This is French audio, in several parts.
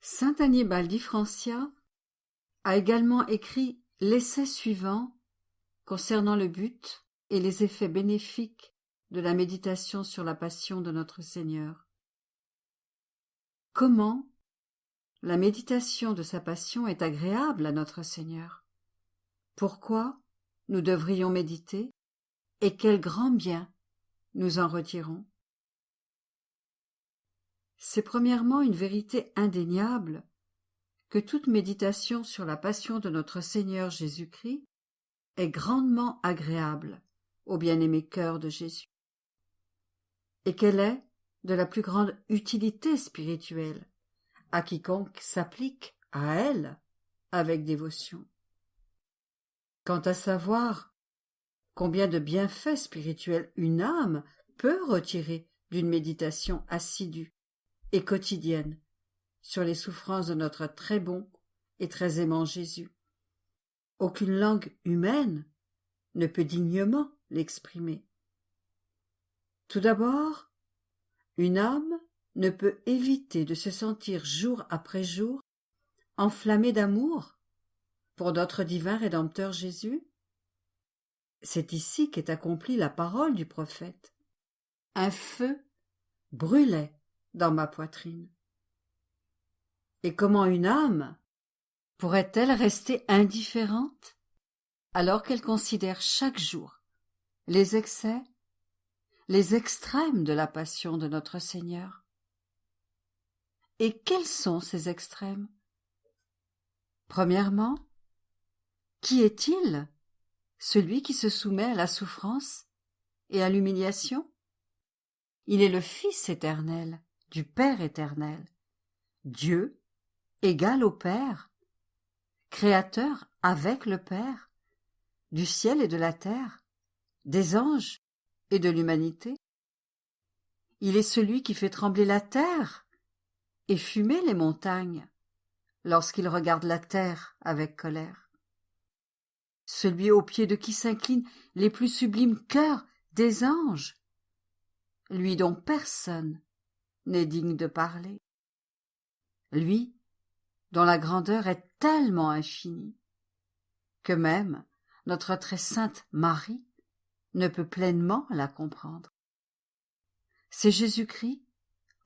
Saint Annibal di Francia a également écrit l'essai suivant concernant le but et les effets bénéfiques de la méditation sur la passion de notre Seigneur. Comment la méditation de sa passion est agréable à notre Seigneur? Pourquoi nous devrions méditer et quel grand bien nous en retirons? C'est premièrement une vérité indéniable que toute méditation sur la passion de notre Seigneur Jésus-Christ est grandement agréable au bien-aimé cœur de Jésus, et qu'elle est de la plus grande utilité spirituelle à quiconque s'applique à elle avec dévotion. Quant à savoir combien de bienfaits spirituels une âme peut retirer d'une méditation assidue et quotidienne sur les souffrances de notre très bon et très aimant Jésus, aucune langue humaine ne peut dignement l'exprimer. Tout d'abord, une âme ne peut éviter de se sentir jour après jour enflammée d'amour pour notre divin Rédempteur Jésus. C'est ici qu'est accomplie la parole du prophète. Un feu brûlait dans ma poitrine. Et comment une âme pourrait-elle rester indifférente alors qu'elle considère chaque jour les excès, les extrêmes de la passion de notre Seigneur? Et quels sont ces extrêmes? Premièrement, qui est-il, celui qui se soumet à la souffrance et à l'humiliation? Il est le Fils éternel du Père éternel, Dieu égal au Père, créateur avec le Père, du ciel et de la terre, des anges et de l'humanité. Il est celui qui fait trembler la terre et fumer les montagnes lorsqu'il regarde la terre avec colère. Celui au pied de qui s'inclinent les plus sublimes cœurs des anges, lui dont personne n'est digne de parler. Lui dont la grandeur est tellement infinie que même notre très sainte Marie ne peut pleinement la comprendre. C'est Jésus-Christ,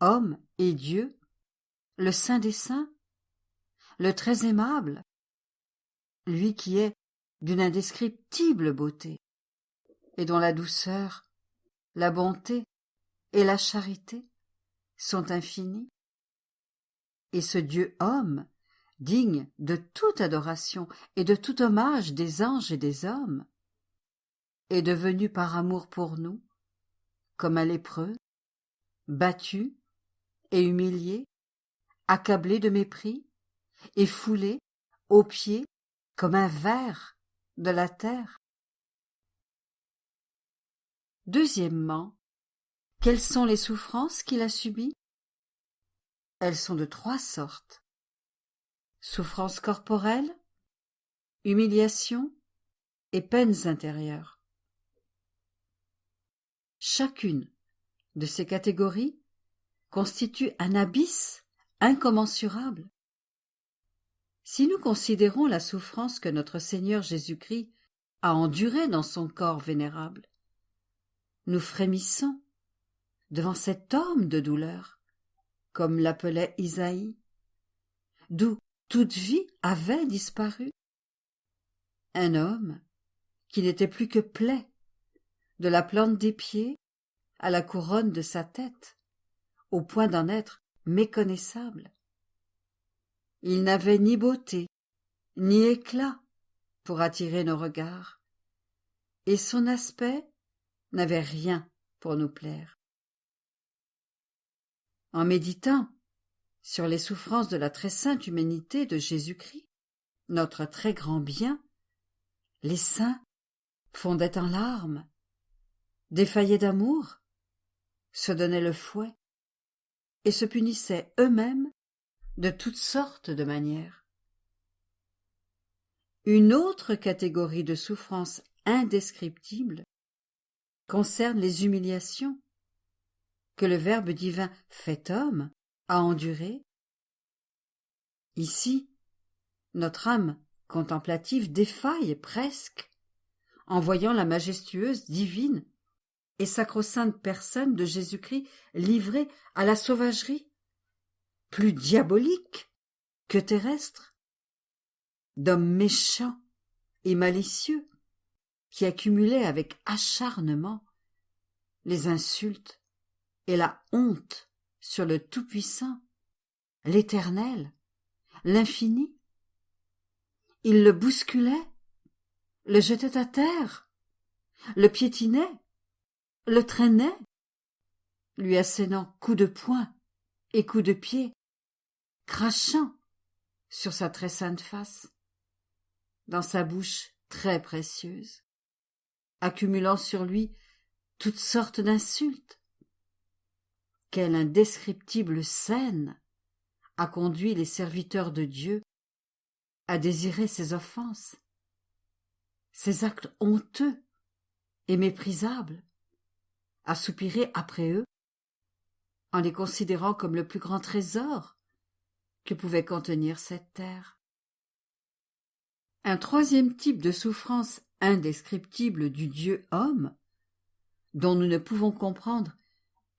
homme et Dieu, le Saint des Saints, le très aimable, lui qui est d'une indescriptible beauté et dont la douceur, la bonté et la charité sont infinies. Et ce Dieu homme, digne de toute adoration et de tout hommage des anges et des hommes, est devenu par amour pour nous, comme un lépreux, battu et humilié, accablé de mépris et foulé aux pieds comme un ver de la terre. Deuxièmement, quelles sont les souffrances qu'il a subies? Elles sont de 3 sortes. Souffrances corporelles, humiliation et peines intérieures. Chacune de ces catégories constitue un abysse incommensurable. Si nous considérons la souffrance que notre Seigneur Jésus-Christ a endurée dans son corps vénérable, nous frémissons devant cet homme de douleur, comme l'appelait Isaïe, d'où toute vie avait disparu. Un homme qui n'était plus que plaie, de la plante des pieds à la couronne de sa tête, au point d'en être méconnaissable. Il n'avait ni beauté, ni éclat pour attirer nos regards, et son aspect n'avait rien pour nous plaire. En méditant sur les souffrances de la très sainte humanité de Jésus-Christ, notre très grand bien, les saints fondaient en larmes, défaillaient d'amour, se donnaient le fouet et se punissaient eux-mêmes de toutes sortes de manières. Une autre catégorie de souffrances indescriptibles concerne les humiliations que le Verbe divin fait homme a endurées Ici, notre âme contemplative défaille presque en voyant la majestueuse, divine et sacro-sainte personne de Jésus-Christ livrée à la sauvagerie, plus diabolique que terrestre, d'hommes méchants et malicieux qui accumulaient avec acharnement les insultes et la honte sur le Tout-Puissant, l'Éternel, l'Infini. Ils le bousculaient, le jetaient à terre, le piétinaient, le traînaient, lui assénant coups de poing et coups de pied, crachant sur sa très sainte face, dans sa bouche très précieuse, accumulant sur lui toutes sortes d'insultes. Quelle indescriptible scène a conduit les serviteurs de Dieu à désirer ces offenses, ces actes honteux et méprisables, à soupirer après eux, en les considérant comme le plus grand trésor que pouvait contenir cette terre. Un troisième type de souffrance indescriptible du Dieu homme, dont nous ne pouvons comprendre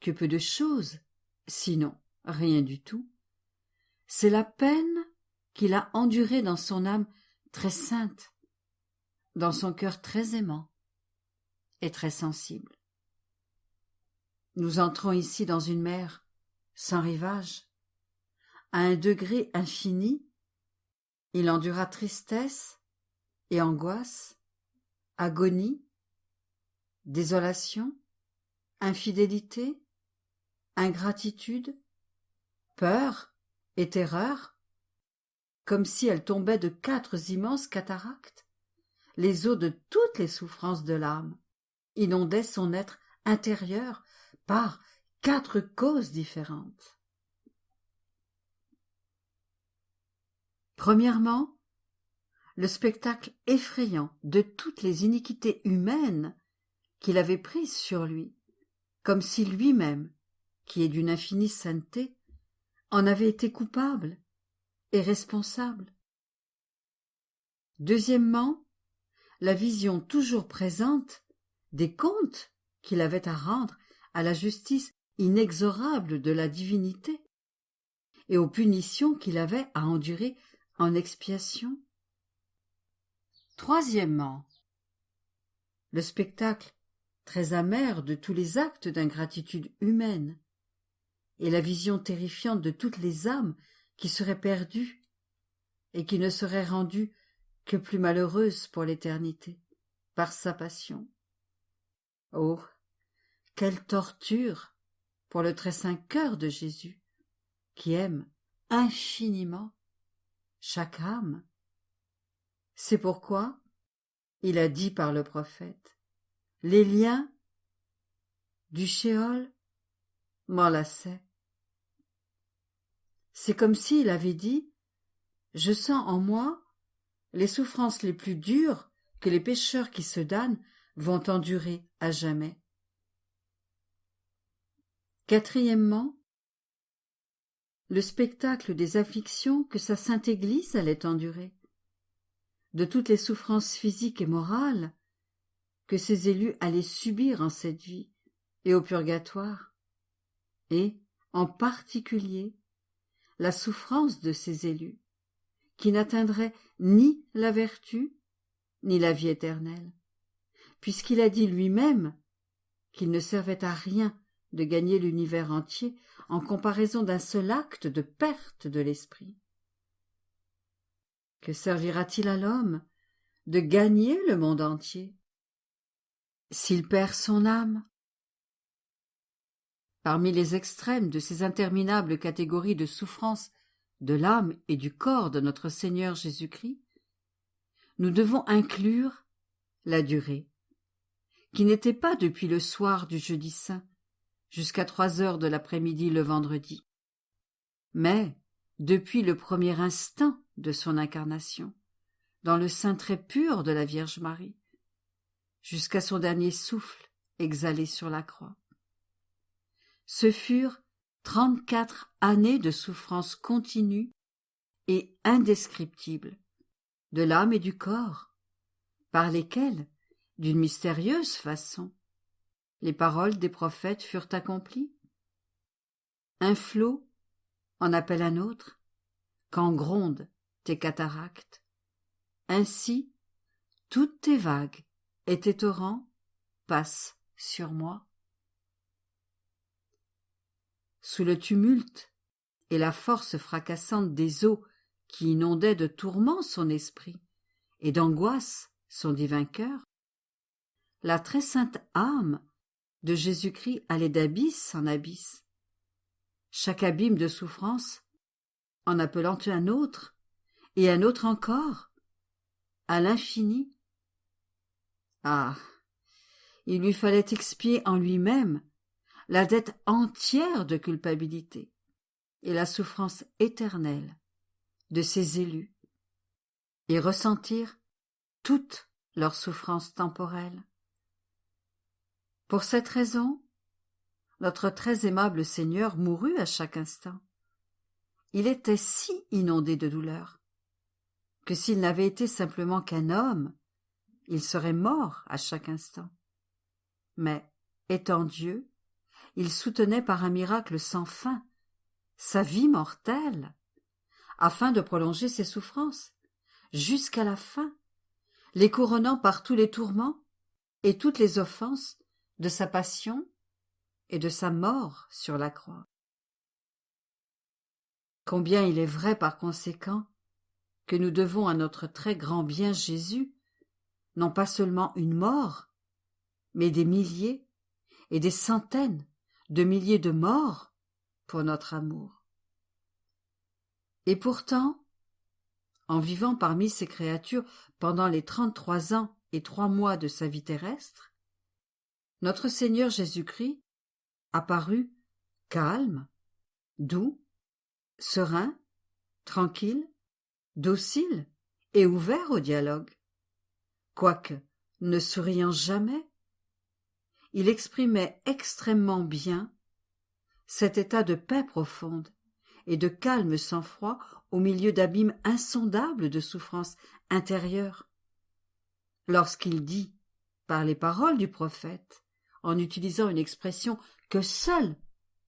que peu de choses, sinon rien du tout, c'est la peine qu'il a endurée dans son âme très sainte, dans son cœur très aimant et très sensible. Nous entrons ici dans une mer sans rivage. À un degré infini, il endura tristesse et angoisse, agonie, désolation, infidélité, ingratitude, peur et terreur, comme si elles tombaient de 4 immenses cataractes. Les eaux de toutes les souffrances de l'âme inondaient son être intérieur par 4 causes différentes. Premièrement, le spectacle effrayant de toutes les iniquités humaines qu'il avait prises sur lui, comme si lui-même, qui est d'une infinie sainteté, en avait été coupable et responsable. Deuxièmement, la vision toujours présente des comptes qu'il avait à rendre à la justice inexorable de la divinité et aux punitions qu'il avait à endurer en expiation. Troisièmement, le spectacle très amer de tous les actes d'ingratitude humaine et la vision terrifiante de toutes les âmes qui seraient perdues et qui ne seraient rendues que plus malheureuses pour l'éternité par sa passion. Oh, quelle torture pour le très saint cœur de Jésus, qui aime infiniment chaque âme. C'est pourquoi il a dit par le prophète: « Les liens du Shéol m'enlaçaient. » C'est comme s'il avait dit: « Je sens en moi les souffrances les plus dures que les pécheurs qui se damnent vont endurer à jamais. » Quatrièmement, le spectacle des afflictions que sa sainte Église allait endurer, de toutes les souffrances physiques et morales que ses élus allaient subir en cette vie et au purgatoire, et, en particulier, la souffrance de ses élus, qui n'atteindraient ni la vertu ni la vie éternelle, puisqu'il a dit lui-même qu'il ne servait à rien de gagner l'univers entier en comparaison d'un seul acte de perte de l'esprit. Que servira-t-il à l'homme de gagner le monde entier s'il perd son âme? Parmi les extrêmes de ces interminables catégories de souffrances de l'âme et du corps de notre Seigneur Jésus-Christ, nous devons inclure la durée, qui n'était pas depuis le soir du jeudi saint jusqu'à 3 heures de l'après-midi le vendredi, mais depuis le premier instant de son incarnation, dans le sein très pur de la Vierge Marie, jusqu'à son dernier souffle exhalé sur la croix. Ce furent 34 années de souffrance continue et indescriptibles de l'âme et du corps, par lesquels, d'une mystérieuse façon, les paroles des prophètes furent accomplies. Un flot en appelle un autre, quand grondent tes cataractes. Ainsi, toutes tes vagues et tes torrents passent sur moi. Sous le tumulte et la force fracassante des eaux qui inondaient de tourments son esprit et d'angoisse son divin cœur, la très sainte âme de Jésus-Christ allait d'abysse en abysse, chaque abîme de souffrance en appelant un autre et un autre encore, à l'infini. Ah, il lui fallait expier en lui-même la dette entière de culpabilité et la souffrance éternelle de ses élus, et ressentir toute leur souffrance temporelle. Pour cette raison, notre très aimable Seigneur mourut à chaque instant. Il était si inondé de douleur que s'il n'avait été simplement qu'un homme, il serait mort à chaque instant. Mais, étant Dieu, il soutenait par un miracle sans fin sa vie mortelle, afin de prolonger ses souffrances jusqu'à la fin, les couronnant par tous les tourments et toutes les offenses de sa passion et de sa mort sur la croix. Combien il est vrai par conséquent que nous devons à notre très grand bien Jésus non pas seulement une mort, mais des milliers et des centaines de milliers de morts pour notre amour. Et pourtant, en vivant parmi ces créatures pendant les 33 ans et 3 mois de sa vie terrestre, notre Seigneur Jésus-Christ apparut calme, doux, serein, tranquille, docile et ouvert au dialogue. Quoique ne souriant jamais, il exprimait extrêmement bien cet état de paix profonde et de calme sang-froid au milieu d'abîmes insondables de souffrance intérieure. Lorsqu'il dit, par les paroles du prophète, en utilisant une expression que seul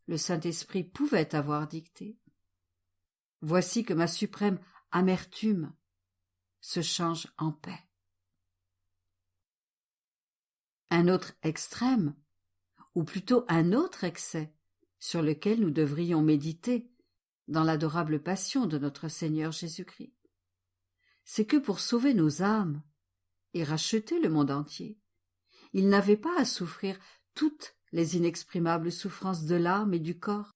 le Saint-Esprit pouvait avoir dictée, « Voici que ma suprême amertume se change en paix. » Un autre extrême, ou plutôt un autre excès, sur lequel nous devrions méditer dans l'adorable passion de notre Seigneur Jésus-Christ, c'est que pour sauver nos âmes et racheter le monde entier, il n'avait pas à souffrir toutes les inexprimables souffrances de l'âme et du corps,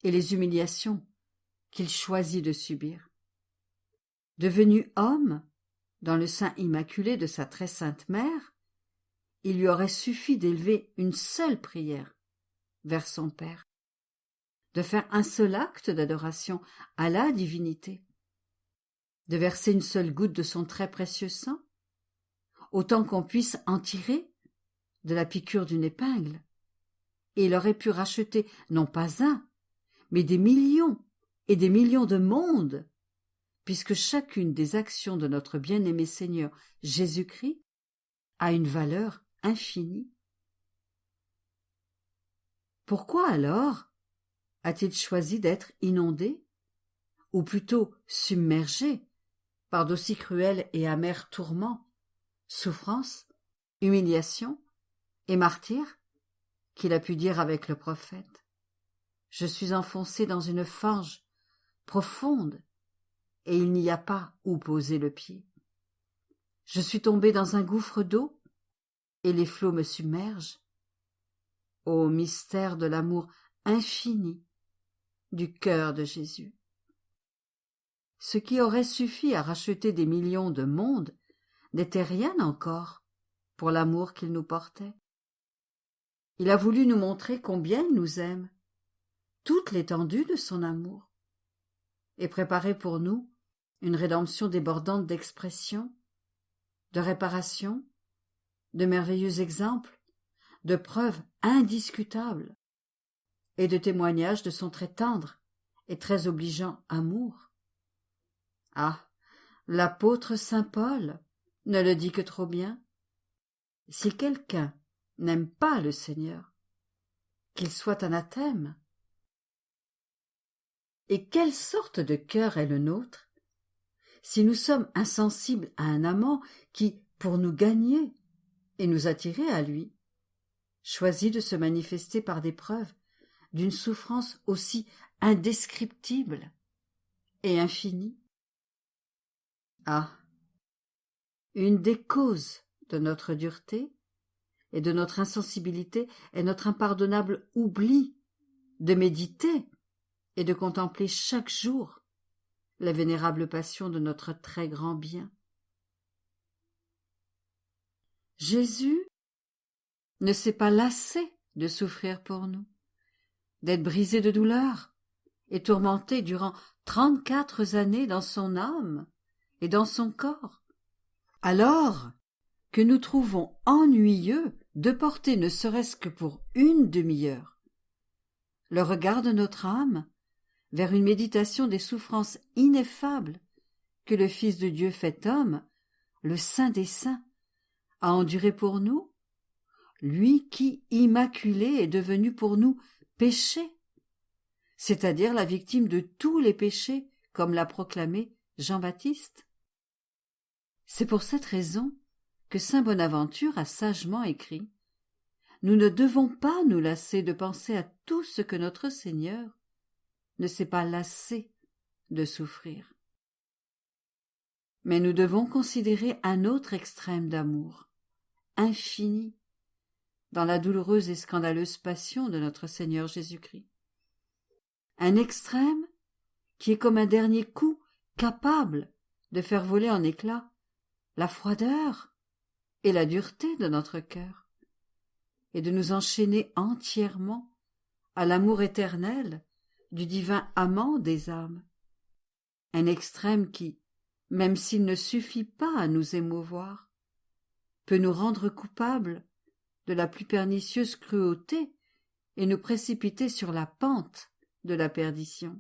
et les humiliations qu'il choisit de subir. Devenu homme, dans le sein immaculé de sa très sainte mère, il lui aurait suffi d'élever une seule prière vers son Père, de faire un seul acte d'adoration à la divinité, de verser une seule goutte de son très précieux sang, autant qu'on puisse en tirer de la piqûre d'une épingle, et il aurait pu racheter non pas un, mais des millions et des millions de mondes, puisque chacune des actions de notre bien-aimé Seigneur Jésus-Christ a une valeur infinie. Pourquoi alors a-t-il choisi d'être inondé, ou plutôt submergé, par d'aussi cruels et amers tourments, souffrances, humiliations et martyrs, qu'il a pu dire avec le prophète « Je suis enfoncé dans une fange profonde, et il n'y a pas où poser le pied. Je suis tombé dans un gouffre d'eau, et les flots me submergent. Ô mystère de l'amour infini du cœur de Jésus. » Ce qui aurait suffi à racheter des millions de mondes n'était rien encore pour l'amour qu'il nous portait. Il a voulu nous montrer combien il nous aime, toute l'étendue de son amour, et préparer pour nous une rédemption débordante d'expression, de réparation, de merveilleux exemples, de preuves indiscutables et de témoignages de son très tendre et très obligeant amour. Ah, l'apôtre saint Paul ne le dit que trop bien. Si quelqu'un n'aime pas le Seigneur, qu'il soit anathème. Et quelle sorte de cœur est le nôtre, si nous sommes insensibles à un amant qui, pour nous gagner et nous attirer à lui, choisit de se manifester par des preuves d'une souffrance aussi indescriptible et infinie? Ah, une des causes de notre dureté et de notre insensibilité est notre impardonnable oubli de méditer et de contempler chaque jour la vénérable passion de notre très grand bien. Jésus ne s'est pas lassé de souffrir pour nous, d'être brisé de douleur et tourmenté durant 34 années dans son âme et dans son corps, alors que nous trouvons ennuyeux de porter ne serait-ce que pour une demi-heure le regard de notre âme vers une méditation des souffrances ineffables que le Fils de Dieu fait homme, le Saint des Saints, a enduré pour nous, lui qui, immaculé, est devenu pour nous péché, c'est-à-dire la victime de tous les péchés, comme l'a proclamé Jean-Baptiste. C'est pour cette raison que saint Bonaventure a sagement écrit: nous ne devons pas nous lasser de penser à tout ce que notre Seigneur ne s'est pas lassé de souffrir. Mais nous devons considérer un autre extrême d'amour, infini, dans la douloureuse et scandaleuse passion de notre Seigneur Jésus-Christ. Un extrême qui est comme un dernier coup capable de faire voler en éclats la froideur et la dureté de notre cœur, et de nous enchaîner entièrement à l'amour éternel du divin amant des âmes. Un extrême qui, même s'il ne suffit pas à nous émouvoir, peut nous rendre coupables de la plus pernicieuse cruauté et nous précipiter sur la pente de la perdition.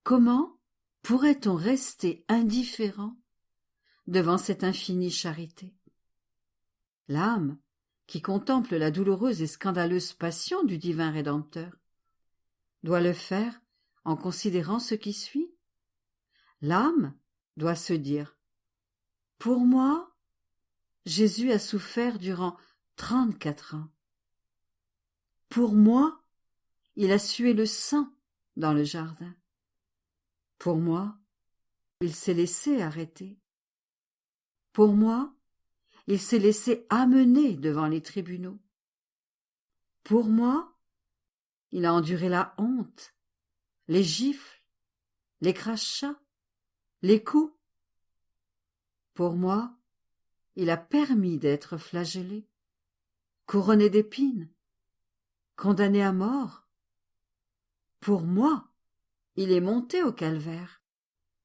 Comment pourrait-on rester indifférent devant cette infinie charité? L'âme, qui contemple la douloureuse et scandaleuse passion du divin Rédempteur, doit le faire en considérant ce qui suit. L'âme doit se dire: pour moi, Jésus a souffert durant 34 ans. Pour moi, il a sué le sang dans le jardin. Pour moi, il s'est laissé arrêter. Pour moi, il s'est laissé amener devant les tribunaux. Pour moi, il a enduré la honte, les gifles, les crachats, les coups. Pour moi, il a permis d'être flagellé, couronné d'épines, condamné à mort. Pour moi, il est monté au calvaire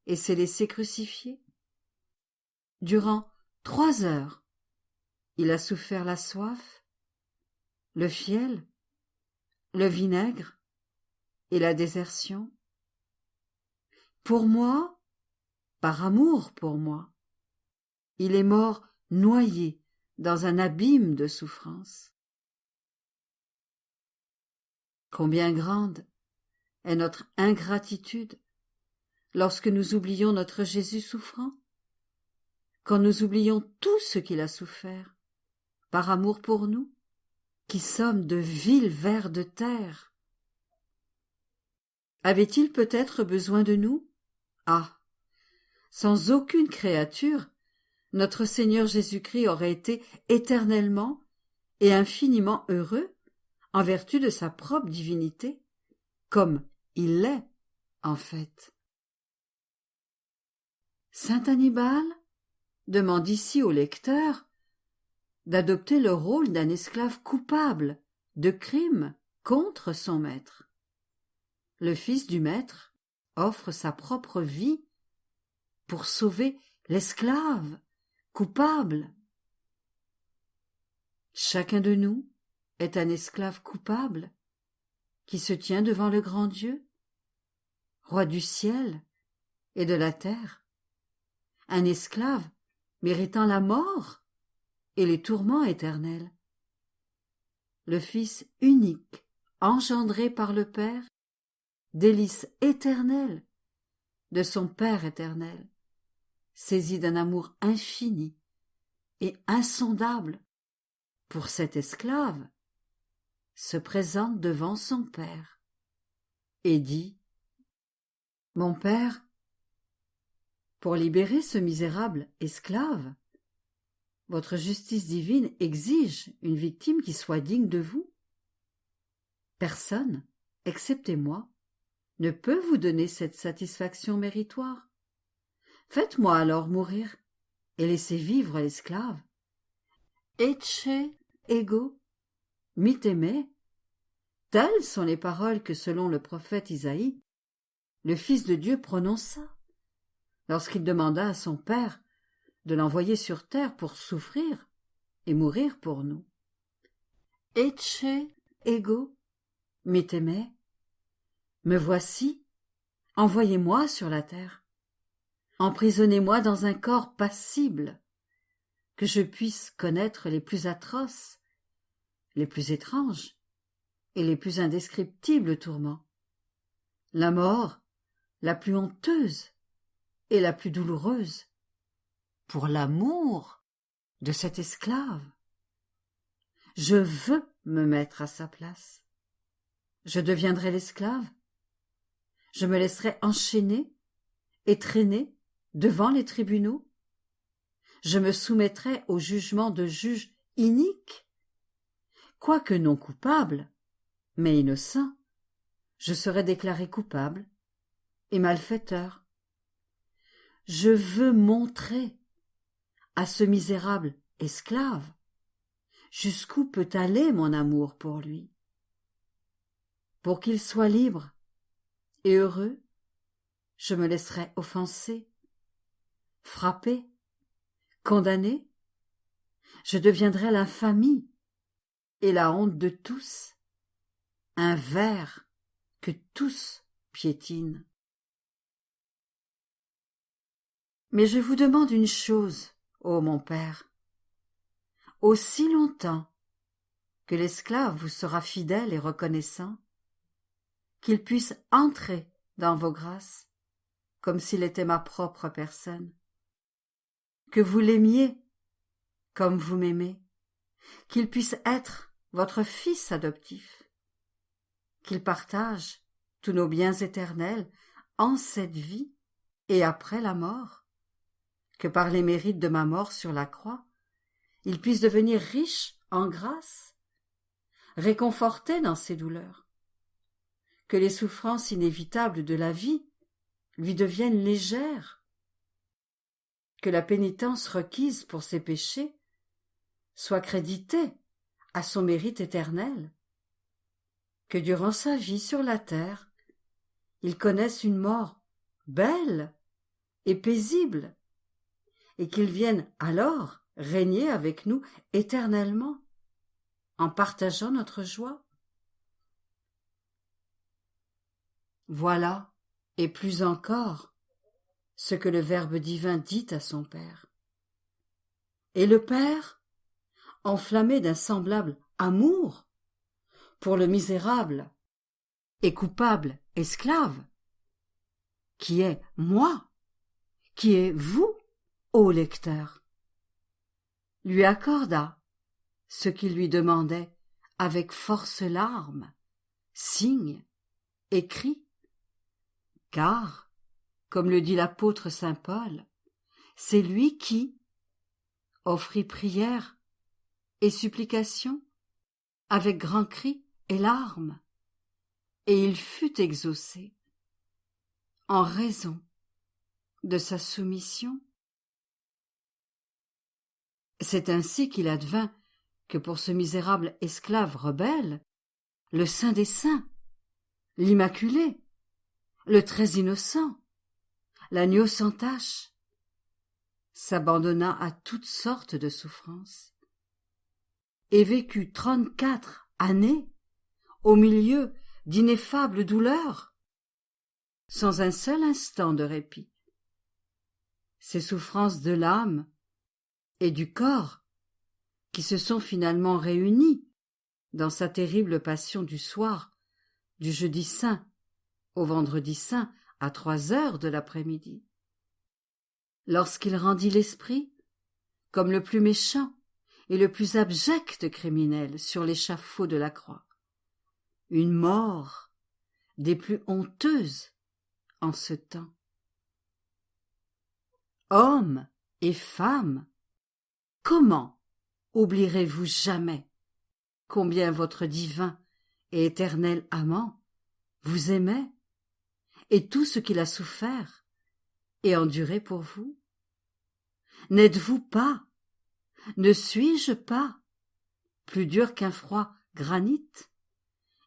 et s'est laissé crucifier. Durant 3 heures, il a souffert la soif, le fiel, le vinaigre et la désertion. Pour moi, par amour pour moi, il est mort noyé dans un abîme de souffrance. Combien grande est notre ingratitude lorsque nous oublions notre Jésus souffrant, quand nous oublions tout ce qu'il a souffert, par amour pour nous, qui sommes de vils vers de terre. Avait-il peut-être besoin de nous? Ah, sans aucune créature, notre Seigneur Jésus-Christ aurait été éternellement et infiniment heureux en vertu de sa propre divinité, comme il l'est en fait. Saint Annibal demande ici au lecteur d'adopter le rôle d'un esclave coupable de crime contre son maître. Le fils du maître offre sa propre vie pour sauver l'esclave coupable. Chacun de nous est un esclave coupable qui se tient devant le grand Dieu. roi du ciel et de la terre, un esclave méritant la mort et les tourments éternels, le Fils unique, engendré par le Père, délice éternel de son Père éternel, saisi d'un amour infini et insondable pour cet esclave, se présente devant son Père et dit : « Mon Père, pour libérer ce misérable esclave, votre justice divine exige une victime qui soit digne de vous. Personne, excepté moi, ne peut vous donner cette satisfaction méritoire. Faites-moi alors mourir et laissez vivre l'esclave. Ecce ego miteme. Telles sont les paroles que, selon le prophète Isaïe, le Fils de Dieu prononça lorsqu'il demanda à son Père de l'envoyer sur terre pour souffrir et mourir pour nous. Ecce ego miteme. Me voici, envoyez-moi sur la terre. Emprisonnez-moi dans un corps passible, que je puisse connaître les plus atroces, les plus étranges et les plus indescriptibles tourments. La mort la plus honteuse et la plus douloureuse, pour l'amour de cet esclave. Je veux me mettre à sa place. Je deviendrai l'esclave. Je me laisserai enchaîner et traîner devant les tribunaux. Je me soumettrai au jugement de juges iniques. Quoique non coupable, mais innocent, je serai déclaré coupable et malfaiteur. Je veux montrer à ce misérable esclave jusqu'où peut aller mon amour pour lui. Pour qu'il soit libre et heureux, je me laisserai offenser, frapper, condamner. Je deviendrai l'infamie et la honte de tous, un ver que tous piétinent. Mais je vous demande une chose, ô mon Père. Aussi longtemps que l'esclave vous sera fidèle et reconnaissant, qu'il puisse entrer dans vos grâces, comme s'il était ma propre personne, que vous l'aimiez comme vous m'aimez, qu'il puisse être votre fils adoptif, qu'il partage tous nos biens éternels en cette vie et après la mort, que par les mérites de ma mort sur la croix, il puisse devenir riche en grâce, réconforté dans ses douleurs, que les souffrances inévitables de la vie lui deviennent légères, que la pénitence requise pour ses péchés soit créditée à son mérite éternel, que durant sa vie sur la terre, il connaisse une mort belle et paisible, et qu'il vienne alors régner avec nous éternellement, en partageant notre joie. Voilà, et plus encore, ce que le Verbe divin dit à son Père. Et le Père, enflammé d'un semblable amour pour le misérable et coupable esclave, qui est moi, qui est vous, ô lecteur, lui accorda ce qu'il lui demandait avec force larmes, signes et cris, car, comme le dit l'apôtre saint Paul, c'est lui qui offrit prière et supplication avec grands cris et larmes, et il fut exaucé en raison de sa soumission. C'est ainsi qu'il advint que pour ce misérable esclave rebelle, le Saint des Saints, l'Immaculé, le Très Innocent, l'Agneau sans tache, s'abandonna à toutes sortes de souffrances et vécut 34 années au milieu d'ineffables douleurs, sans un seul instant de répit. Ces souffrances de l'âme et du corps, qui se sont finalement réunies dans sa terrible passion du soir, du jeudi saint au vendredi saint à 3 heures de l'après-midi. Lorsqu'il rendit l'esprit, comme le plus méchant et le plus abject criminel sur l'échafaud de la croix, une mort des plus honteuses en ce temps. Hommes et femmes, comment oublierez-vous jamais combien votre divin et éternel amant vous aimait et tout ce qu'il a souffert et enduré pour vous? N'êtes-vous pas, ne suis-je pas, plus dur qu'un froid granit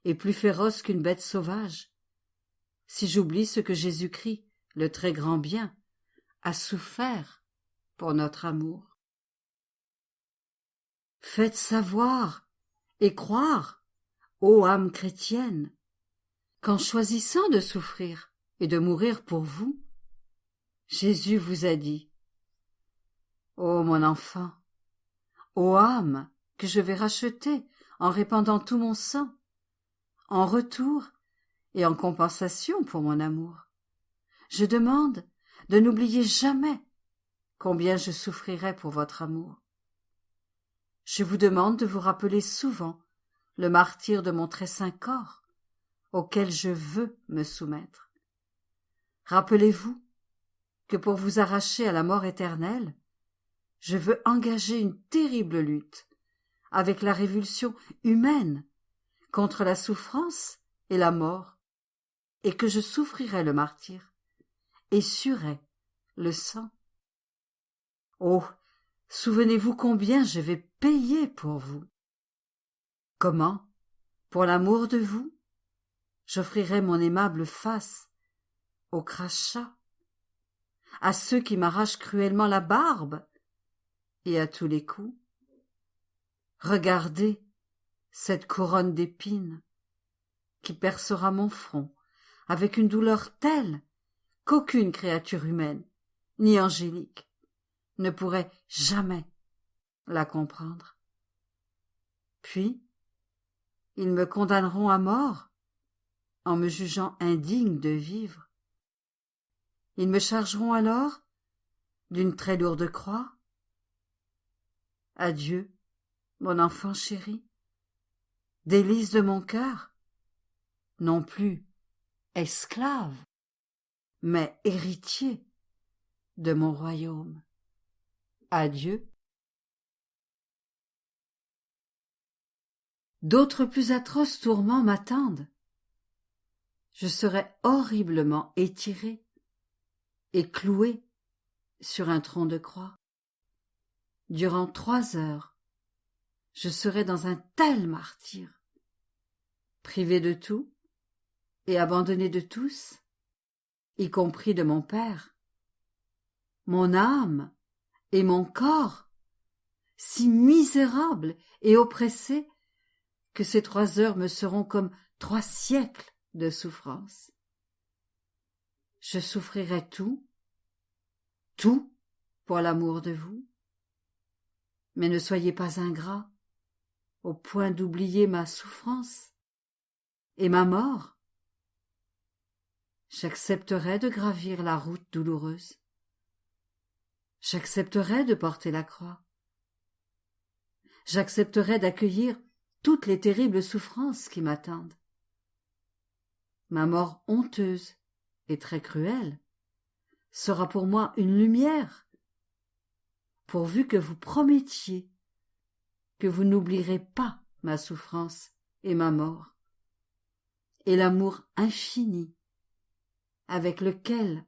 et plus féroce qu'une bête sauvage, si j'oublie ce que Jésus-Christ, le très grand bien, a souffert pour notre amour? Faites savoir et croire, ô âme chrétienne, qu'en choisissant de souffrir et de mourir pour vous, Jésus vous a dit: ô mon enfant, ô âme que je vais racheter en répandant tout mon sang, en retour et en compensation pour mon amour, je demande de n'oublier jamais combien je souffrirai pour votre amour. Je vous demande de vous rappeler souvent le martyre de mon très saint corps, auquel je veux me soumettre. Rappelez-vous que pour vous arracher à la mort éternelle, je veux engager une terrible lutte avec la révulsion humaine contre la souffrance et la mort, et que je souffrirai le martyre et suerai le sang. Oh, souvenez-vous combien je vais payer pour vous. Comment, pour l'amour de vous, j'offrirai mon aimable face aux crachats, à ceux qui m'arrachent cruellement la barbe et à tous les coups. Regardez cette couronne d'épines qui percera mon front avec une douleur telle qu'aucune créature humaine, ni angélique, ne pourrait jamais la comprendre. Puis, ils me condamneront à mort en me jugeant indigne de vivre. Ils me chargeront alors d'une très lourde croix. Adieu, mon enfant chéri, délice de mon cœur, non plus esclave, mais héritier de mon royaume. Adieu. D'autres plus atroces tourments m'attendent. Je serai horriblement étiré et cloué sur un tronc de croix. Durant 3 heures, je serai dans un tel martyre, privé de tout et abandonné de tous, y compris de mon Père. Mon âme et mon corps, si misérables et oppressés que ces 3 heures me seront comme 3 siècles de souffrance. Je souffrirai tout pour l'amour de vous. Mais ne soyez pas ingrats au point d'oublier ma souffrance et ma mort. J'accepterai de gravir la route douloureuse. J'accepterai de porter la croix. J'accepterai d'accueillir toutes les terribles souffrances qui m'attendent. Ma mort honteuse et très cruelle sera pour moi une lumière, pourvu que vous promettiez que vous n'oublierez pas ma souffrance et ma mort, et l'amour infini avec lequel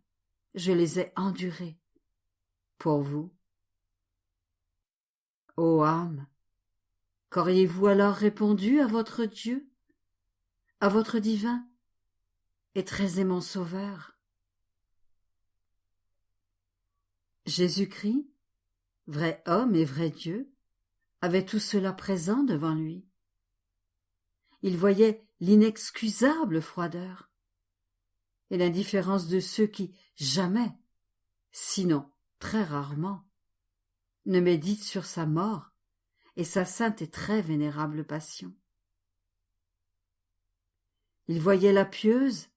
je les ai endurés pour vous. Ô âme, qu'auriez-vous alors répondu à votre Dieu, à votre divin et très aimant Sauveur? Jésus-Christ, vrai homme et vrai Dieu, avait tout cela présent devant lui. Il voyait l'inexcusable froideur, et l'indifférence de ceux qui, jamais, sinon très rarement, ne méditent sur sa mort et sa sainte et très vénérable passion. Il voyait la pieuse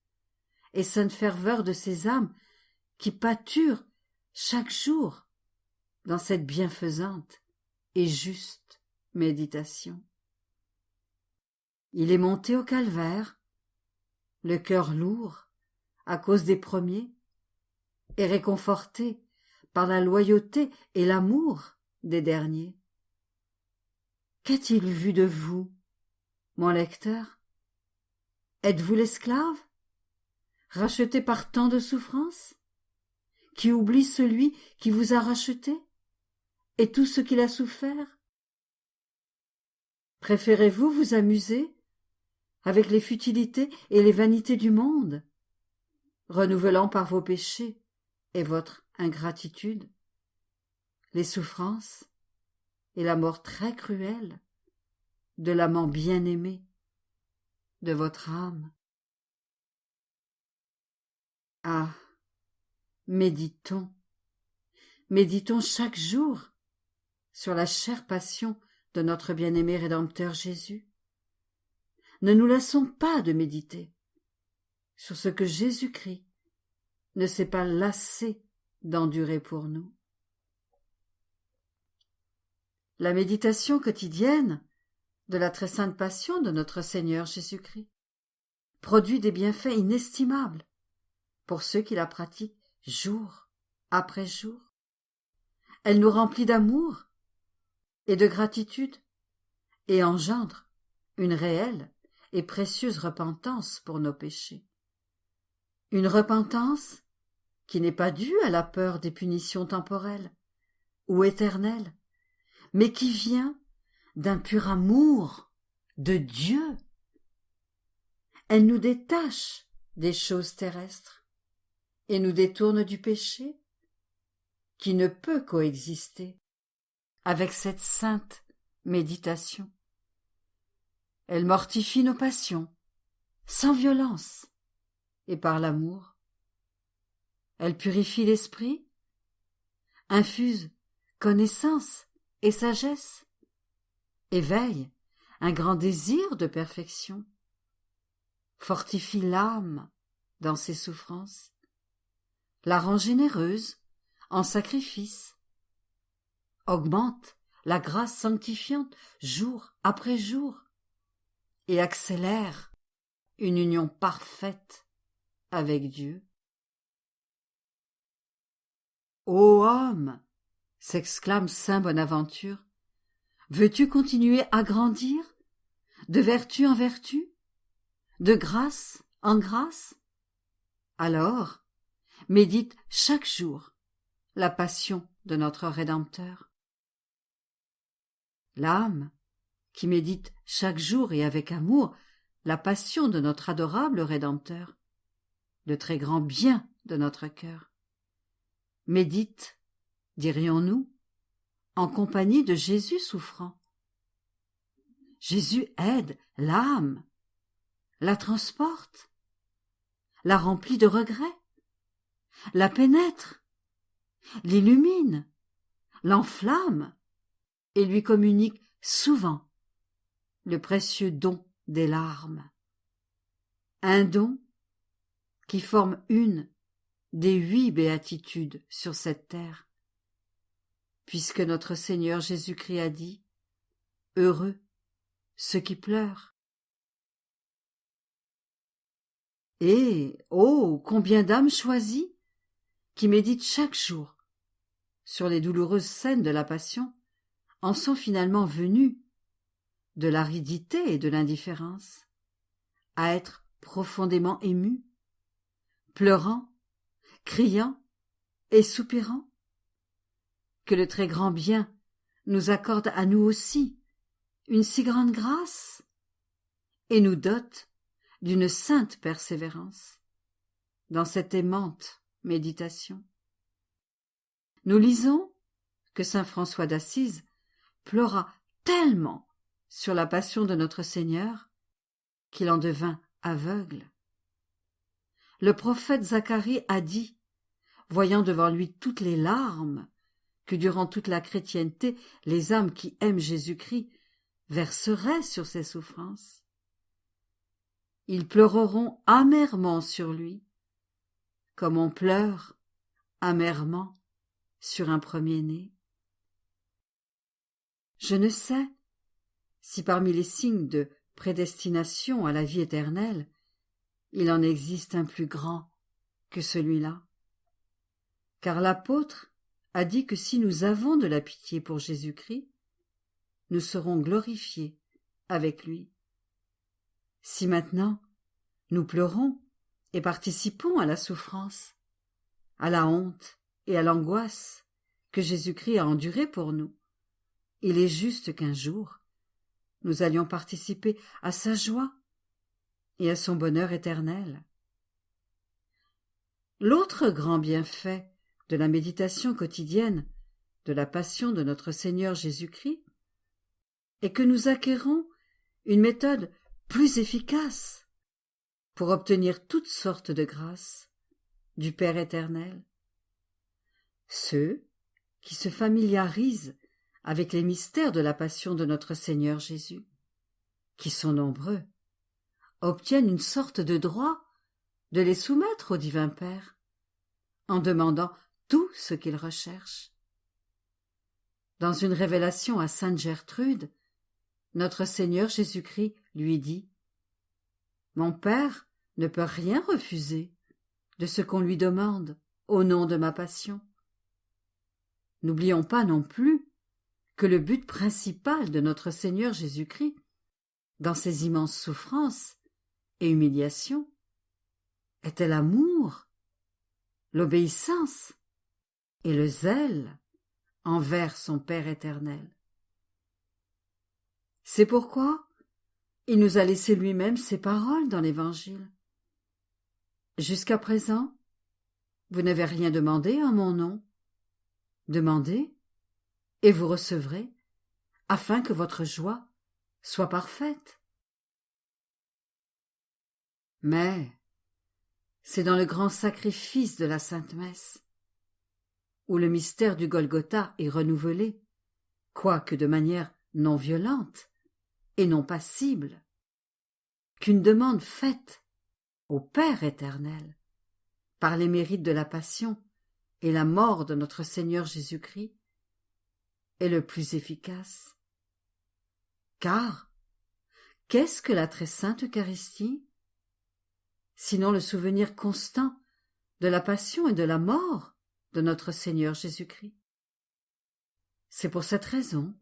et sainte ferveur de ces âmes qui pâturent chaque jour dans cette bienfaisante et juste méditation. Il est monté au calvaire, le cœur lourd à cause des premiers, et réconforté par la loyauté et l'amour des derniers. Qu'a-t-il vu de vous, mon lecteur? Êtes-vous l'esclave, racheté par tant de souffrances, qui oublie celui qui vous a racheté et tout ce qu'il a souffert? Préférez-vous vous amuser avec les futilités et les vanités du monde, renouvelant par vos péchés et votre ingratitude les souffrances et la mort très cruelle de l'amant bien-aimé de votre âme? Ah, méditons chaque jour sur la chère passion de notre bien-aimé Rédempteur Jésus. Ne nous lassons pas de méditer sur ce que Jésus-Christ ne s'est pas lassé d'endurer pour nous. La méditation quotidienne de la très sainte passion de notre Seigneur Jésus-Christ produit des bienfaits inestimables pour ceux qui la pratiquent jour après jour. Elle nous remplit d'amour et de gratitude et engendre une réelle et précieuse repentance pour nos péchés. Une repentance qui n'est pas due à la peur des punitions temporelles ou éternelles, mais qui vient d'un pur amour de Dieu. Elle nous détache des choses terrestres et nous détourne du péché qui ne peut coexister avec cette sainte méditation. Elle mortifie nos passions sans violence et par l'amour. Elle purifie l'esprit, infuse connaissance et sagesse, éveille un grand désir de perfection, fortifie l'âme dans ses souffrances, la rend généreuse en sacrifice, augmente la grâce sanctifiante jour après jour et accélère une union parfaite avec Dieu. Ô homme, s'exclame saint Bonaventure, veux-tu continuer à grandir, de vertu en vertu, de grâce en grâce? Alors, médite chaque jour la passion de notre Rédempteur. L'âme qui médite chaque jour et avec amour la passion de notre adorable Rédempteur, le très grand bien de notre cœur, médite, dirions-nous, en compagnie de Jésus souffrant. Jésus aide l'âme, la transporte, la remplit de regrets, la pénètre, l'illumine, l'enflamme et lui communique souvent le précieux don des larmes. Un don qui forme une des 8 béatitudes sur cette terre, puisque notre Seigneur Jésus-Christ a dit « Heureux ceux qui pleurent ». Et, oh, combien d'âmes choisies qui méditent chaque jour sur les douloureuses scènes de la Passion en sont finalement venues de l'aridité et de l'indifférence à être profondément émues, pleurant, criant et soupirant. Que le très grand bien nous accorde à nous aussi une si grande grâce et nous dote d'une sainte persévérance dans cette aimante méditation. Nous lisons que saint François d'Assise pleura tellement sur la passion de notre Seigneur qu'il en devint aveugle. le prophète Zacharie a dit, voyant devant lui toutes les larmes que durant toute la chrétienté les âmes qui aiment Jésus-Christ verseraient sur ses souffrances. Ils pleureront amèrement sur lui, comme on pleure amèrement sur un premier-né. Je ne sais si parmi les signes de prédestination à la vie éternelle, il en existe un plus grand que celui-là. Car l'apôtre a dit que si nous avons de la pitié pour Jésus-Christ, nous serons glorifiés avec lui. Si maintenant nous pleurons et participons à la souffrance, à la honte et à l'angoisse que Jésus-Christ a endurée pour nous, il est juste qu'un jour, nous allions participer à sa joie et à son bonheur éternel. L'autre grand bienfait de la méditation quotidienne de la passion de notre Seigneur Jésus-Christ est que nous acquérons une méthode plus efficace pour obtenir toutes sortes de grâces du Père éternel. Ceux qui se familiarisent avec les mystères de la passion de notre Seigneur Jésus, qui sont nombreux, obtiennent une sorte de droit de les soumettre au divin Père, en demandant tout ce qu'ils recherchent. Dans une révélation à sainte Gertrude, notre Seigneur Jésus-Christ lui dit « Mon Père ne peut rien refuser de ce qu'on lui demande au nom de ma passion. » N'oublions pas non plus que le but principal de notre Seigneur Jésus-Christ, dans ses immenses souffrances et humiliations, était l'amour, l'obéissance et le zèle envers son Père éternel. C'est pourquoi il nous a laissé lui-même ces paroles dans l'Évangile. Jusqu'à présent, vous n'avez rien demandé en mon nom. Demandez, et vous recevrez, afin que votre joie soit parfaite. Mais c'est dans le grand sacrifice de la Sainte Messe, où le mystère du Golgotha est renouvelé, quoique de manière non violente et non passible, qu'une demande faite au Père éternel, par les mérites de la passion et la mort de notre Seigneur Jésus-Christ, est le plus efficace. Car, qu'est-ce que la très sainte Eucharistie, sinon le souvenir constant de la passion et de la mort de notre Seigneur Jésus-Christ? C'est pour cette raison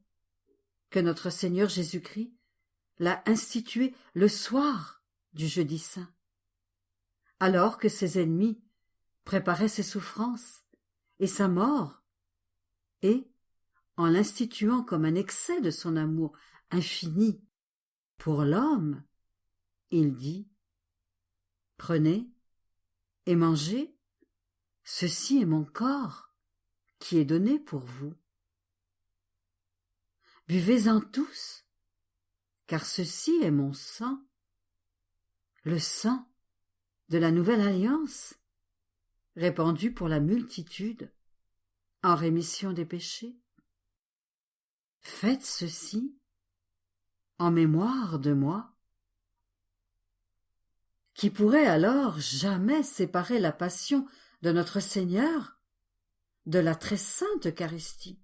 que notre Seigneur Jésus-Christ l'a institué le soir du jeudi saint, alors que ses ennemis préparaient ses souffrances et sa mort, et, en l'instituant comme un excès de son amour infini pour l'homme, il dit « Prenez et mangez, ceci est mon corps qui est donné pour vous. Buvez-en tous, car ceci est mon sang, le sang de la nouvelle alliance, répandu pour la multitude en rémission des péchés. Faites ceci en mémoire de moi. » Qui pourrait alors jamais séparer la passion de notre Seigneur de la très sainte Eucharistie,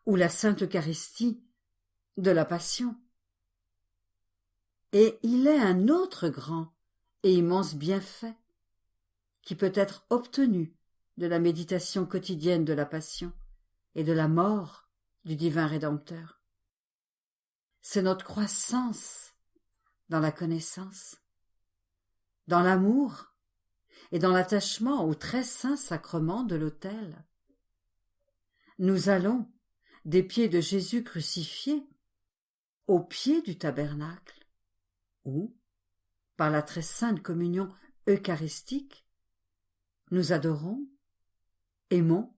ou la sainte Eucharistie de la passion? Et il est un autre grand et immense bienfait qui peut être obtenu de la méditation quotidienne de la passion et de la mort du divin Rédempteur. C'est notre croissance dans la connaissance, dans l'amour et dans l'attachement au très saint sacrement de l'autel. Nous allons des pieds de Jésus crucifié aux pieds du tabernacle, où, par la très sainte communion eucharistique, nous adorons, aimons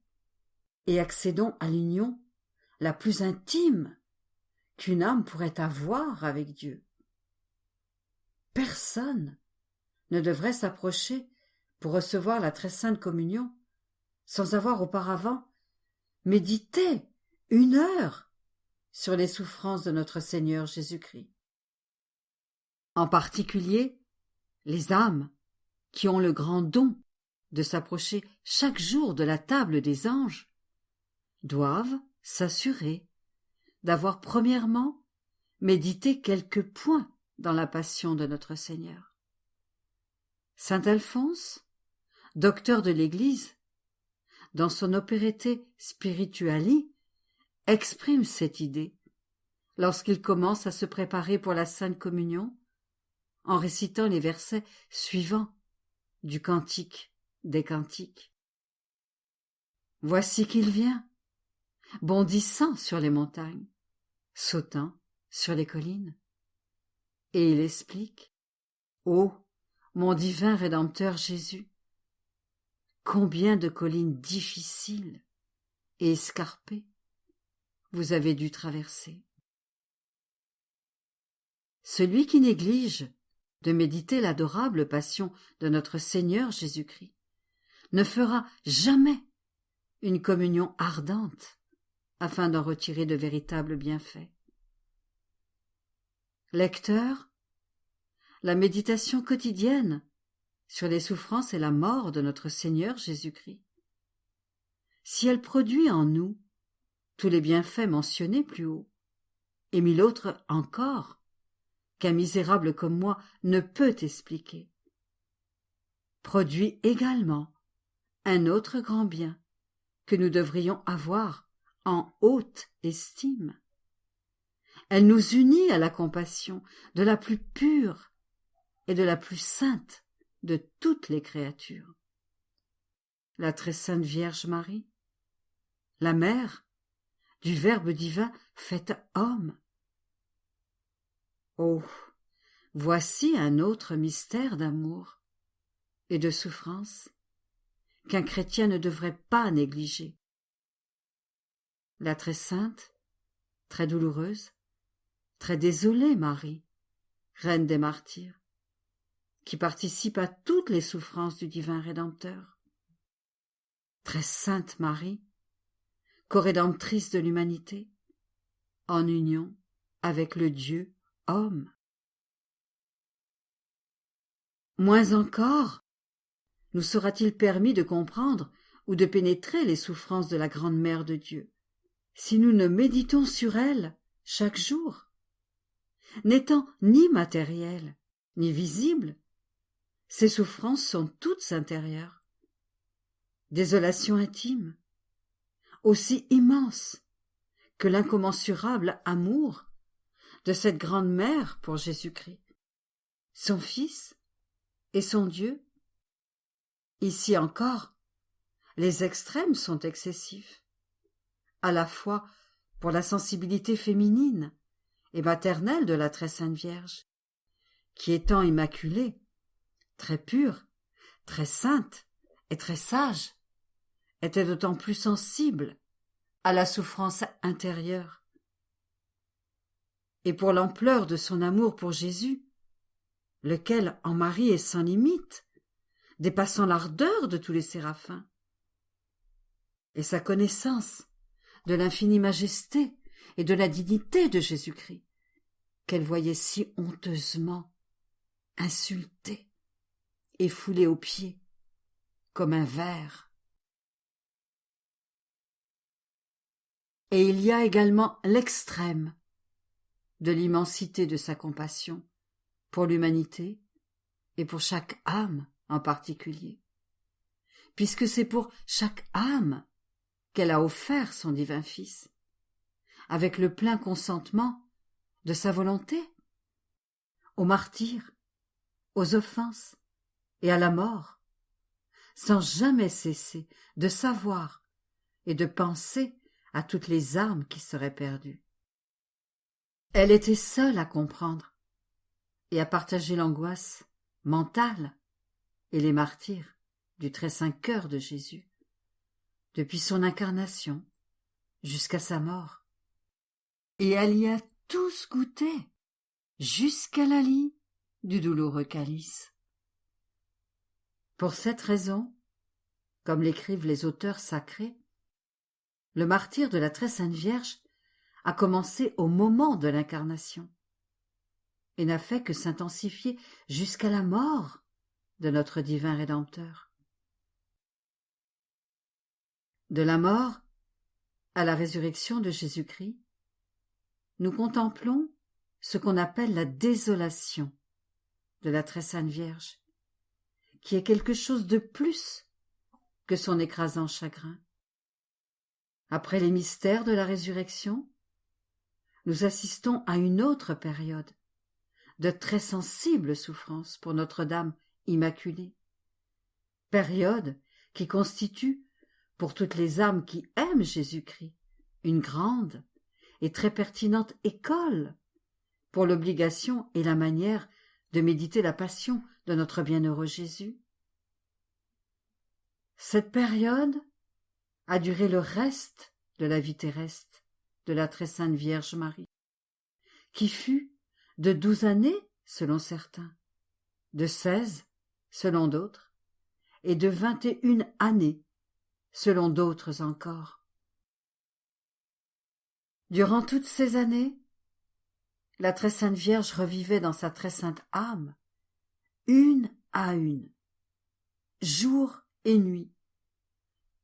et accédons à l'union la plus intime qu'une âme pourrait avoir avec Dieu. Personne ne devrait s'approcher pour recevoir la très sainte communion sans avoir auparavant médité 1 heure sur les souffrances de notre Seigneur Jésus-Christ. En particulier, les âmes qui ont le grand don de s'approcher chaque jour de la table des anges doivent s'assurer d'avoir premièrement médité quelques points dans la passion de notre Seigneur. Saint Alphonse, docteur de l'Église, dans son Operette Spirituali, exprime cette idée lorsqu'il commence à se préparer pour la Sainte Communion en récitant les versets suivants du Cantique des Cantiques. Voici qu'il vient, bondissant sur les montagnes, sautant sur les collines. Et il explique: Ô mon divin Rédempteur Jésus, combien de collines difficiles et escarpées vous avez dû traverser. Celui qui néglige de méditer l'adorable passion de notre Seigneur Jésus-Christ ne fera jamais une communion ardente afin d'en retirer de véritables bienfaits. Lecteur, la méditation quotidienne sur les souffrances et la mort de notre Seigneur Jésus-Christ, si elle produit en nous tous les bienfaits mentionnés plus haut, et 1000 autres encore, qu'un misérable comme moi ne peut expliquer, produit également un autre grand bien que nous devrions avoir en haute estime. Elle nous unit à la compassion de la plus pure et de la plus sainte de toutes les créatures. La très sainte Vierge Marie, la mère du Verbe divin fait homme. Oh, voici un autre mystère d'amour et de souffrance qu'un chrétien ne devrait pas négliger. La très sainte, très douloureuse, très désolée Marie, reine des martyrs, qui participe à toutes les souffrances du divin Rédempteur. Très sainte Marie, corédemptrice de l'humanité, en union avec le Dieu homme. Moins encore, nous sera-t-il permis de comprendre ou de pénétrer les souffrances de la grande Mère de Dieu, si nous ne méditons sur elle chaque jour. N'étant ni matérielles, ni visibles, ces souffrances sont toutes intérieures. Désolation intime, aussi immense que l'incommensurable amour de cette grande mère pour Jésus-Christ, son Fils et son Dieu. Ici encore, les extrêmes sont excessifs, à la fois pour la sensibilité féminine et maternelle de la très sainte Vierge, qui étant immaculée, très pure, très sainte et très sage, était d'autant plus sensible à la souffrance intérieure. Et pour l'ampleur de son amour pour Jésus, lequel en Marie est sans limite, dépassant l'ardeur de tous les séraphins, et sa connaissance de l'infinie majesté et de la dignité de Jésus-Christ, qu'elle voyait si honteusement insulté et foulé aux pieds comme un ver. Et il y a également l'extrême de l'immensité de sa compassion pour l'humanité et pour chaque âme en particulier, puisque c'est pour chaque âme qu'elle a offert son divin Fils, avec le plein consentement de sa volonté, aux martyrs, aux offenses et à la mort, sans jamais cesser de savoir et de penser à toutes les âmes qui seraient perdues. Elle était seule à comprendre et à partager l'angoisse mentale et les martyrs du très saint cœur de Jésus, depuis son incarnation jusqu'à sa mort. Et elle y a tous goûté, jusqu'à la lie du douloureux calice. Pour cette raison, comme l'écrivent les auteurs sacrés, le martyre de la Très Sainte Vierge a commencé au moment de l'incarnation et n'a fait que s'intensifier jusqu'à la mort de notre divin Rédempteur. De la mort à la résurrection de Jésus-Christ, nous contemplons ce qu'on appelle la désolation de la Très Sainte Vierge, qui est quelque chose de plus que son écrasant chagrin. Après les mystères de la résurrection, nous assistons à une autre période de très sensible souffrance pour Notre-Dame Immaculée, période qui constitue, pour toutes les âmes qui aiment Jésus-Christ, une grande et très pertinente école pour l'obligation et la manière de méditer la passion de notre bienheureux Jésus. Cette période a duré le reste de la vie terrestre de la Très Sainte Vierge Marie, qui fut de 12 années selon certains, de 16 selon d'autres, et de 21 années selon d'autres encore. Durant toutes ces années, la Très Sainte Vierge revivait dans sa très sainte âme, une à une, jour et nuit,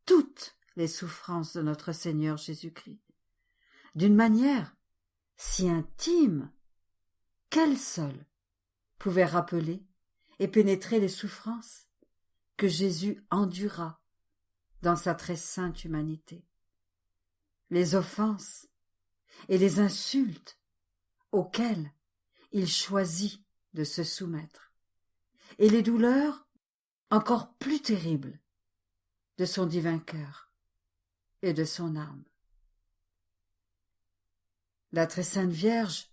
toutes les souffrances de notre Seigneur Jésus-Christ, d'une manière si intime qu'elle seule pouvait rappeler et pénétrer les souffrances que Jésus endura dans sa très sainte humanité, les offenses et les insultes auxquelles il choisit de se soumettre, et les douleurs encore plus terribles de son divin cœur et de son âme. La Très Sainte Vierge,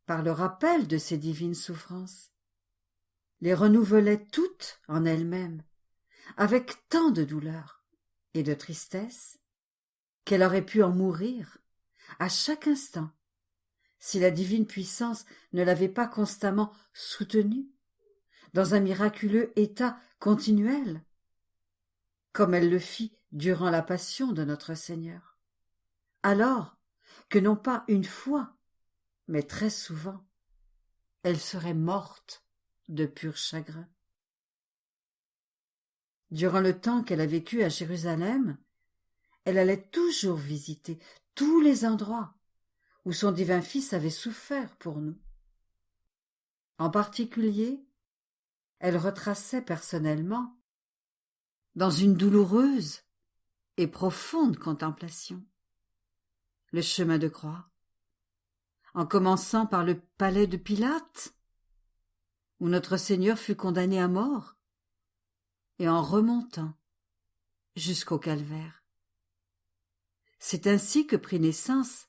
par le rappel de ces divines souffrances, les renouvelait toutes en elle-même, avec tant de douleur et de tristesse, qu'elle aurait pu en mourir à chaque instant, si la divine puissance ne l'avait pas constamment soutenue dans un miraculeux état continuel, comme elle le fit durant la passion de notre Seigneur, alors que non pas une fois, mais très souvent, elle serait morte de pur chagrin. Durant le temps qu'elle a vécu à Jérusalem, elle allait toujours visiter tous les endroits où son divin Fils avait souffert pour nous. En particulier, elle retraçait personnellement, dans une douloureuse et profonde contemplation, le chemin de croix, en commençant par le palais de Pilate, où notre Seigneur fut condamné à mort, et en remontant jusqu'au calvaire. C'est ainsi que prit naissance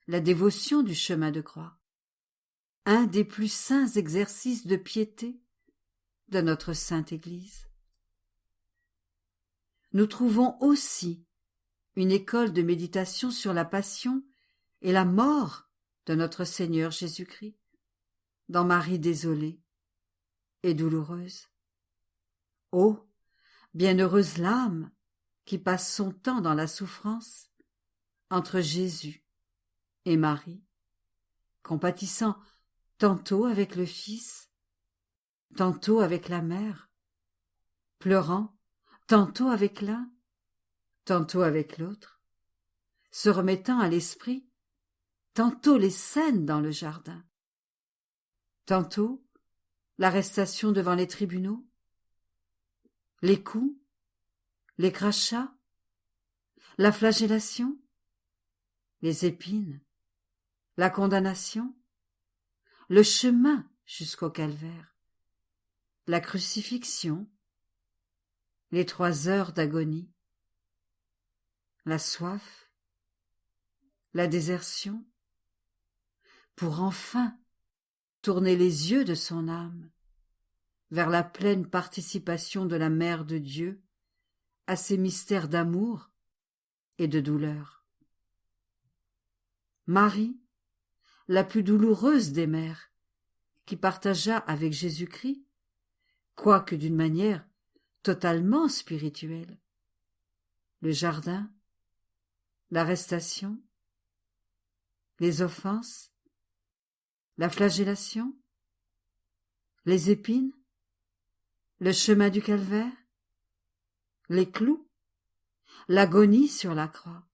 la dévotion du chemin de croix, un des plus saints exercices de piété de notre Sainte Église. Nous trouvons aussi une école de méditation sur la passion et la mort de notre Seigneur Jésus-Christ dans Marie désolée et douloureuse. Ô bienheureuse l'âme qui passe son temps dans la souffrance entre Jésus et Marie, compatissant tantôt avec le Fils, tantôt avec la Mère, pleurant tantôt avec l'un, tantôt avec l'autre, se remettant à l'esprit tantôt les scènes dans le jardin, tantôt l'arrestation devant les tribunaux, les coups, les crachats, la flagellation, les épines, la condamnation, le chemin jusqu'au calvaire, la crucifixion, les 3 heures d'agonie, la soif, la désertion, pour enfin tourner les yeux de son âme vers la pleine participation de la Mère de Dieu à ces mystères d'amour et de douleur. Marie, la plus douloureuse des mères, qui partagea avec Jésus-Christ, quoique d'une manière totalement spirituel. Le jardin, l'arrestation, les offenses, la flagellation, les épines, le chemin du calvaire, les clous, l'agonie sur la croix,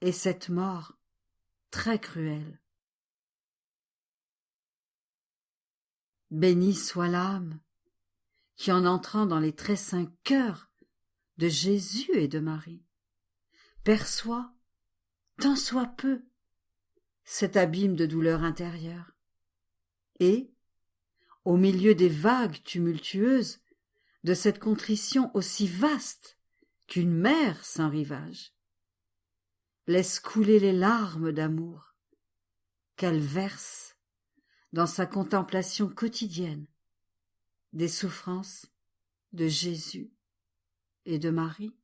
et cette mort très cruelle. Bénie soit l'âme qui, en entrant dans les très saints cœurs de Jésus et de Marie, perçoit, tant soit peu, cet abîme de douleur intérieure, et, au milieu des vagues tumultueuses de cette contrition aussi vaste qu'une mer sans rivage, laisse couler les larmes d'amour qu'elle verse dans sa contemplation quotidienne des souffrances de Jésus et de Marie.